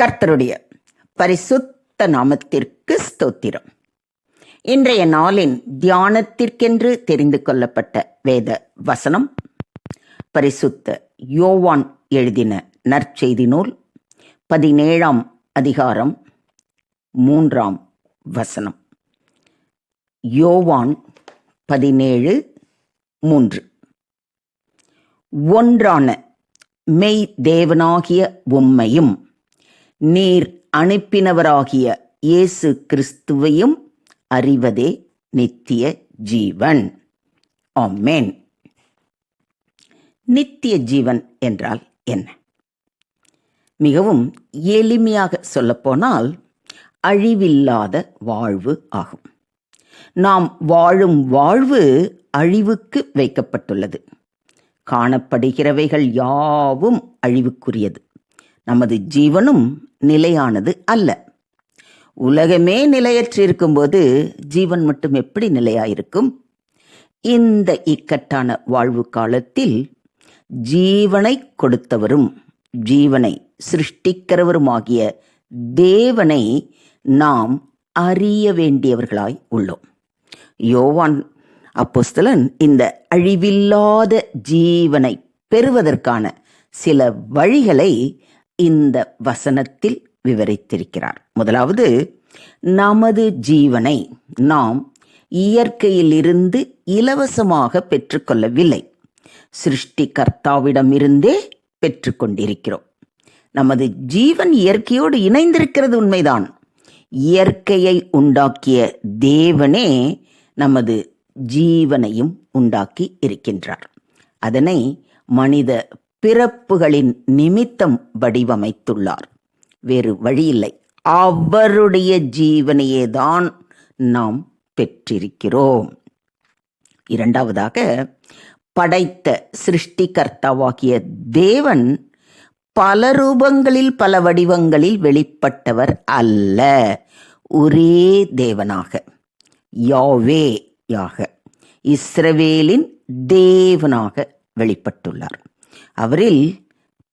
கர்த்தருடைய பரிசுத்த நாமத்திற்கு ஸ்தோத்திரம். இன்றைய நாளின் தியானத்திற்கென்று தெரிந்து கொள்ளப்பட்ட வேத வசனம் பரிசுத்த யோவான் எழுதின நற்செய்தி நூல் 17ஆம் அதிகாரம் 3ஆம் வசனம். யோவான் 17:3. ஒன்றான மெய் தேவனாகிய உம்மையும் நீர் அனுப்பினவராகிய இயேசு கிறிஸ்துவையும் அறிவதே நித்திய ஜீவன். ஆமென். நித்திய ஜீவன் என்றால் என்ன? மிகவும் எளிமையாக சொல்லப்போனால் அழிவில்லாத வாழ்வு ஆகும். நாம் வாழும் வாழ்வு அழிவுக்கு வைக்கப்பட்டுள்ளது. காணப்படுகிறவைகள் யாவும் அழிவுக்குரியது. நமது ஜீவனும் நிலையானது அல்ல. உலகமே நிலையற்றிருக்கும்போது ஜீவன் மட்டும் எப்படி நிலையாயிருக்கும்? இந்த இக்கட்டான வாழ்வு காலத்தில் ஜீவனை கொடுத்தவரும் ஜீவனை சிருஷ்டிக்கிறவருமாகிய தேவனை நாம் அறிய வேண்டியவர்களாய் உள்ளோம். யோவான் அப்போஸ்தலன் இந்த அழிவில்லாத ஜீவனை பெறுவதற்கான சில வழிகளை இந்த வசனத்தில் விவரித்திருக்கிறார். முதலாவது, நமது ஜீவனை நாம் இயற்கையிலிருந்து இலவசமாக பெற்றுக்கொள்ளவில்லை, சிருஷ்டிகர்த்தாவிடமிருந்தே பெற்றுக்கொண்டிருக்கிறோம். நமது ஜீவன் இயற்கையோடு இணைந்திருக்கிறது உண்மைதான். இயற்கையை உண்டாக்கிய தேவனே நமது ஜீவனையும் உண்டாக்கி இருக்கின்றார். அதனை மனித பிறப்புகளின் நிமித்தம் வடிவமைத்துள்ளார். வேறு வழியில்லை. அவருடைய ஜீவனையே தான் நாம் பெற்றிருக்கிறோம். இரண்டாவதாக, படைத்த சிருஷ்டிகர்த்தாவாகிய தேவன் பல ரூபங்களில் பல வடிவங்களில் வெளிப்பட்டவர் அல்ல. ஒரே தேவனாக, யாவேயாக, இஸ்ரவேலின் தேவனாக வெளிப்பட்டுள்ளார். அவரில்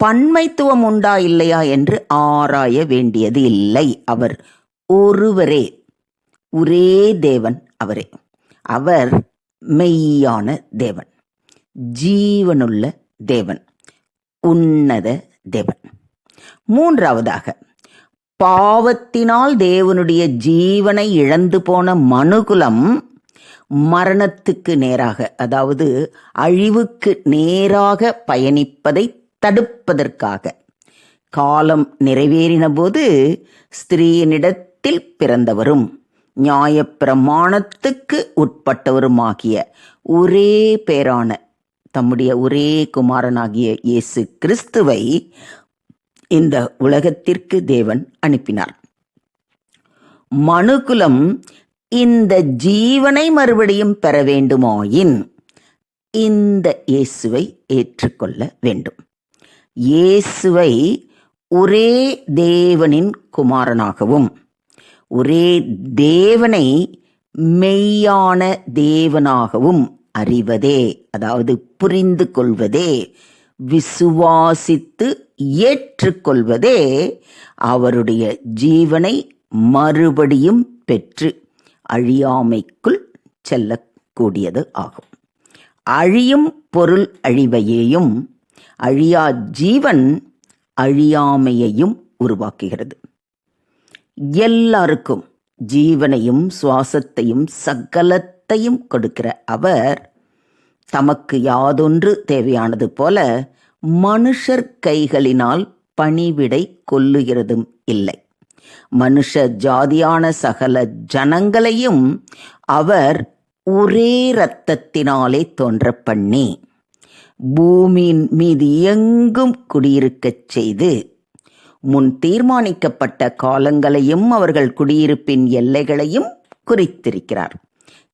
பன்மைத்துவம் உண்டா இல்லையா என்று ஆராய வேண்டியது இல்லை. அவர் ஒருவரே, ஒரே தேவன் அவரே. அவர் மெய்யான தேவன், ஜீவனுள்ள தேவன், உன்னத தேவன். மூன்றாவதாக, பாவத்தினால் தேவனுடைய ஜீவனை இழந்து போன மனுகுலம் மரணத்துக்கு நேராக, அதாவது அழிவுக்கு நேராக பயணிப்பதை தடுப்பதற்காக காலம் நிறைவேறின போது ஸ்திரீயினிடத்தில் பிறந்தவரும் நியாயப்பிரமாணத்துக்கு உட்பட்டவருமாகிய ஒரே பேரான தம்முடைய ஒரே குமாரனாகிய இயேசு கிறிஸ்துவை இந்த உலகத்திற்கு தேவன் அனுப்பினார். மனுகுலம் இந்த ஜீவனை மறுபடியும் பெற வேண்டுமாயின் இந்த இயேசுவை ஏற்றுக்கொள்ள வேண்டும். இயேசுவை ஒரே தேவனின் குமாரனாகவும், ஒரே தேவனை மெய்யான தேவனாகவும் அறிவதே, அதாவது புரிந்து கொள்வதே, விசுவாசித்து ஏற்றுக்கொள்வதே அவருடைய ஜீவனை மறுபடியும் பெற்று அழியாமைக்குள் செல்லக்கூடியது ஆகும். அழியும் பொருள் அழிவையையும் அழியா ஜீவன் அழியாமையையும் உருவாக்குகிறது. எல்லாருக்கும் ஜீவனையும் சுவாசத்தையும் சகலத்தையும் கொடுக்கிற அவர் தமக்கு யாதொன்று தேவையானது போல மனுஷர் கைகளினால் பணிவிடை கொள்ளுகிறதும் இல்லை. மனுஷ ஜாதியான சகல ஜனங்களையும் அவர் ஒரே இரத்தத்தினாலே தோன்ற பண்ணி பூமியின் மீது எங்கும் குடியிருக்கச் செய்து முன் தீர்மானிக்கப்பட்ட காலங்களையும் அவர்கள் குடியிருப்பின் எல்லைகளையும் குறித்திருக்கிறார்.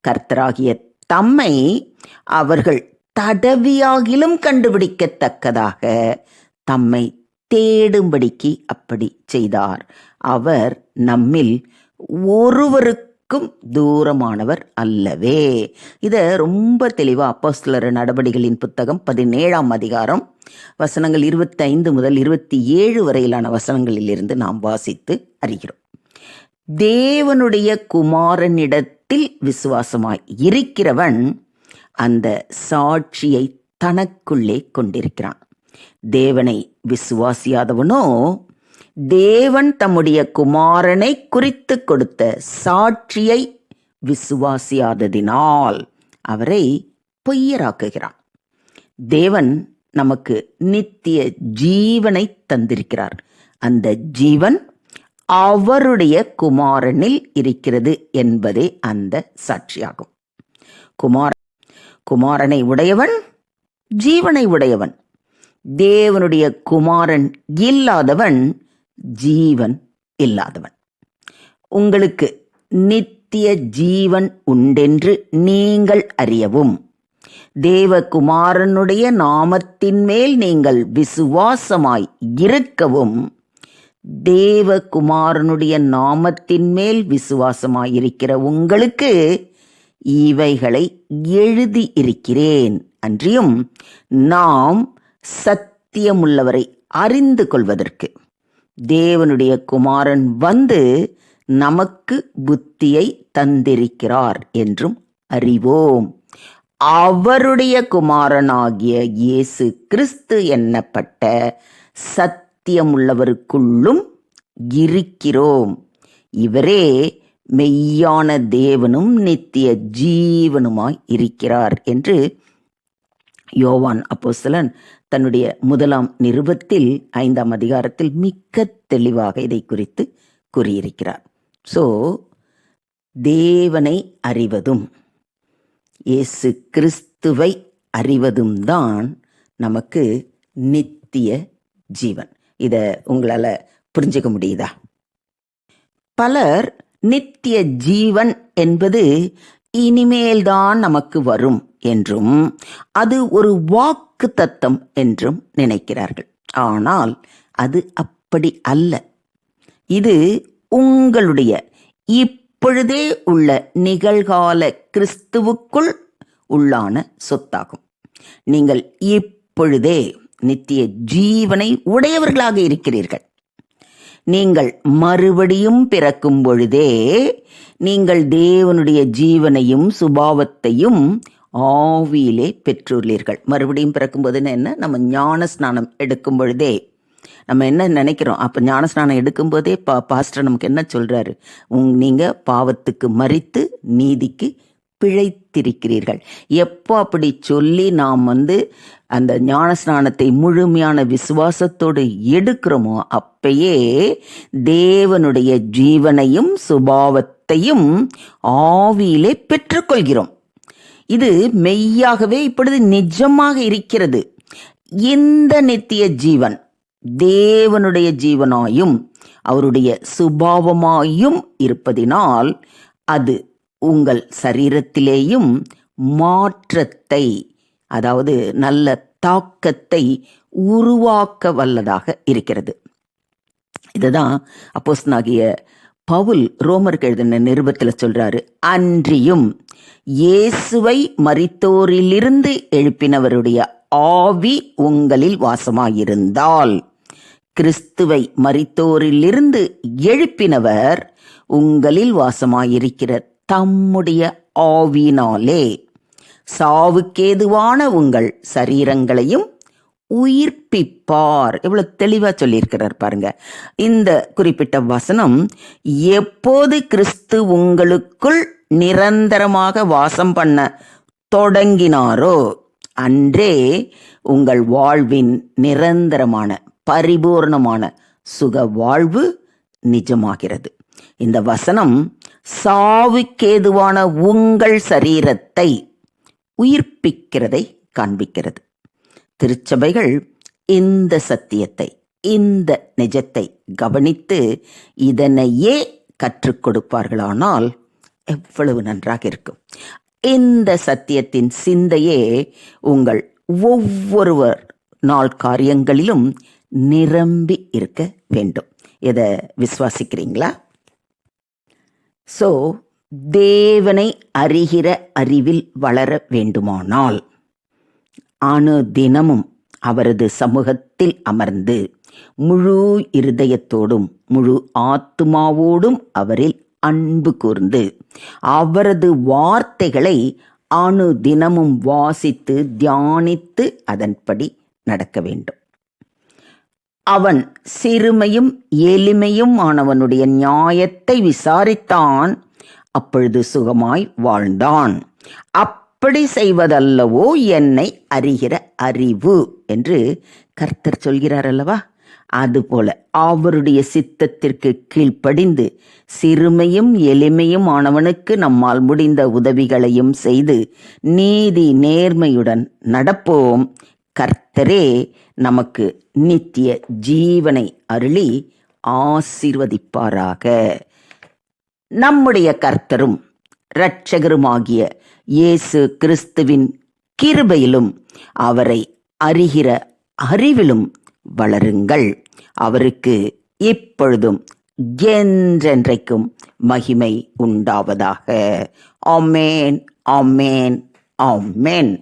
கர்த்தராகிய தம்மை அவர்கள் தடவியாகிலும் கண்டுபிடிக்கத்தக்கதாக தம்மை தேடும்படிக்கு அப்படி செய்தார். அவர் நம்மில் ஒருவருக்கும் தூரமானவர் அல்லவே. இதை ரொம்ப தெளிவாக அப்போஸ்தலர் நடபடிகளின் புத்தகம் 17ஆம் அதிகாரம் வசனங்கள் 25 முதல் 27 வரையிலான வசனங்களிலிருந்து நாம் வாசித்து அறிகிறோம். தேவனுடைய குமாரனிடத்தில் விசுவாசமாய் இருக்கிறவன் அந்த சாட்சியை தனக்குள்ளே கொண்டிருக்கிறான். தேவனை விசுவாசியாதவனோ தேவன் தம்முடைய குமாரனை குறித்து கொடுத்த சாட்சியை விசுவாசியாததினால் அவரை பொய்யராக்குகிறான். தேவன் நமக்கு நித்திய ஜீவனை தந்திருக்கிறார். அந்த ஜீவன் அவருடைய குமாரனில் இருக்கிறது என்பதே அந்த சாட்சியாகும். குமாரனை உடையவன் ஜீவனை உடையவன். தேவனுடைய குமாரன் இல்லாதவன் ஜீவன் இல்லாதவன். உங்களுக்கு நித்திய ஜீவன் உண்டென்று நீங்கள் அறியவும் தேவகுமாரனுடைய நாமத்தின் மேல் நீங்கள் விசுவாசமாய் இருக்கவும், தேவகுமாரனுடைய நாமத்தின் மேல் விசுவாசமாய் இருக்கிற உங்களுக்கு இவைகளை எழுதி இருக்கிறேன். அன்றியும் நாம் சத்தியமுள்ளவரை அறிந்து கொள்வதற்கு தேவனுடைய குமாரன் வந்து நமக்கு புத்தியை தந்திருக்கிறார் என்றும் அறிவோம். அவருடைய குமாரனாகிய இயேசு கிறிஸ்து என்னப்பட்ட சத்தியமுள்ளவருக்குள்ளும் இருக்கிறோம். இவரே மெய்யான தேவனும் நித்திய ஜீவனுமாய் இருக்கிறார் என்று யோவான் அப்போஸ்தலன் தன்னுடைய 1 நிருபத்தில் 5 அதிகாரத்தில் மிக தெளிவாக இதை குறித்து கூறியிருக்கிறார். ஸோ தேவனை அறிவதும் இயேசு கிறிஸ்துவை அறிவதும் தான் நமக்கு நித்திய ஜீவன். இதை உங்களால் புரிஞ்சுக்க முடியுதா? பலர் நித்திய ஜீவன் என்பது இனிமேல்தான் நமக்கு வரும் என்றும் அது ஒரு வாக்கு தத்தம் என்றும் நினைக்கிறார்கள். ஆனால் அது அப்படி அல்ல. இது உங்களுடைய இப்பொழுதே உள்ள நிகழ்கால கிறிஸ்துவுக்குள் உள்ளான சொத்தாகும். நீங்கள் இப்பொழுதே நித்திய ஜீவனை உடையவர்களாக இருக்கிறீர்கள். நீங்கள் மறுபடியும் பிறக்கும் பொழுதே நீங்கள் தேவனுடைய ஜீவனையும் சுபாவத்தையும் ஆவியிலே பெற்றுள்ளீர்கள். மறுபடியும் பிறக்கும்போதுன்னு என்ன? நம்ம ஞான ஸ்நானம் எடுக்கும் பொழுதே நம்ம என்ன நினைக்கிறோம்? அப்போ ஞானஸ்நானம் எடுக்கும்போதே பாஸ்டர் நமக்கு என்ன சொல்கிறாரு? நீங்கள் பாவத்துக்கு மரித்து நீதிக்கு பிழைத்திருக்கிறீர்கள். எப்போ அப்படி சொல்லி நாம் அந்த ஞானஸ்நானத்தை முழுமையான விசுவாசத்தோடு எடுக்கிறோமோ அப்பயே தேவனுடைய ஜீவனையும் சுபாவத்தையும் ஆவியிலே பெற்றுக்கொள்கிறோம். இது மெய்யாகவே இப்பொழுது நிஜமாக இருக்கிறது. இந்த நித்திய ஜீவன் தேவனுடைய ஜீவனாயும் அவருடைய சுபாவமாயும் இருப்பதினால் அது உங்கள் சரீரத்திலேயும் மாற்றத்தை, அதாவது நல்ல தாக்கத்தை உருவாக்க வல்லதாக இருக்கிறது. இதுதான் அப்போஸ்தலனாகிய பவுல் ரோமருக்கு எழுதின நிருபத்தில் சொல்றாரு. அன்றியும் இயேசுவை மரித்தோரிலிருந்து எழுப்பினவருடைய ஆவி உங்களில் வாசமாயிருந்தால், கிறிஸ்துவை மரித்தோரிலிருந்து எழுப்பினவர் உங்களில் வாசமாயிருக்கிற தம்முடைய ஆவியினாலே சாவுக்கேதுவான உங்கள் சரீரங்களையும் உயிர்ப்பிப்பார். எவ்வளவு தெளிவா சொல்லியிருக்கிறார் பாருங்க. இந்த குறிப்பிட்ட வசனம் எப்போது கிறிஸ்து உங்களுக்குள் நிரந்தரமாக வாசம் பண்ண தொடங்கினாரோ அன்றே உங்கள் வாழ்வின் நிரந்தரமான பரிபூர்ணமான சுக வாழ்வு நிஜமாகிறது. இந்த வசனம் சாவுக்கேதுவான உங்கள் சரீரத்தை உயிர்ப்பிக்கிறதை காண்பிக்கிறது. திருச்சபைகள் இந்த சத்தியத்தை, இந்த நிஜத்தை கவனித்து இதனையே கற்றுக் கொடுப்பார்களானால் எவ்வளவு நன்றாக இருக்கும். இந்த சத்தியத்தின் சிந்தையே உங்கள் ஒவ்வொருவர் நாள் காரியங்களிலும் நிரம்பி இருக்க வேண்டும். இதை விசுவாசிக்கிறீங்களா? ஸோ தேவனை அறிகிற அறிவில் வளர வேண்டுமானால் அனுதினமும் அவரது சமூகத்தில் அமர்ந்து முழு இருதயத்தோடும் முழு ஆத்துமாவோடும் அவரில் அன்பு கூர்ந்து அவரது வார்த்தைகளை அனுதினமும் வாசித்து தியானித்து அதன்படி நடக்க வேண்டும். அவன் சிறுமையும் எளிமையும் ஆனவனுடைய நியாயத்தை விசாரித்தான், அப்பொழுது சுகமாய் வாழ்ந்தான். அப்படி செய்வதல்லவோ என்னை அறிகிற அறிவு என்று கர்த்தர் சொல்கிறார் அல்லவா? அதுபோல அவருடைய சித்தத்திற்கு கீழ்ப்படிந்து சிறுமையும் எளிமையும் ஆனவனுக்கு நம்மால் முடிந்த உதவிகளையும் செய்து நீதி நேர்மையுடன் நடப்போம். கர்த்தரே நமக்கு நித்திய ஜீவனை அருளி ஆசீர்வதிப்பாராக. நம்முடைய கர்த்தரும் இரட்சகருமாகிய இயேசு கிறிஸ்துவின் கிருபையிலும் அவரை அறிகிற அறிவிலும் வளருங்கள். அவருக்கு இப்பொழுதும் என்றென்றைக்கும் மகிமை உண்டாவதாக. ஆமென், ஆமென், ஆமென்.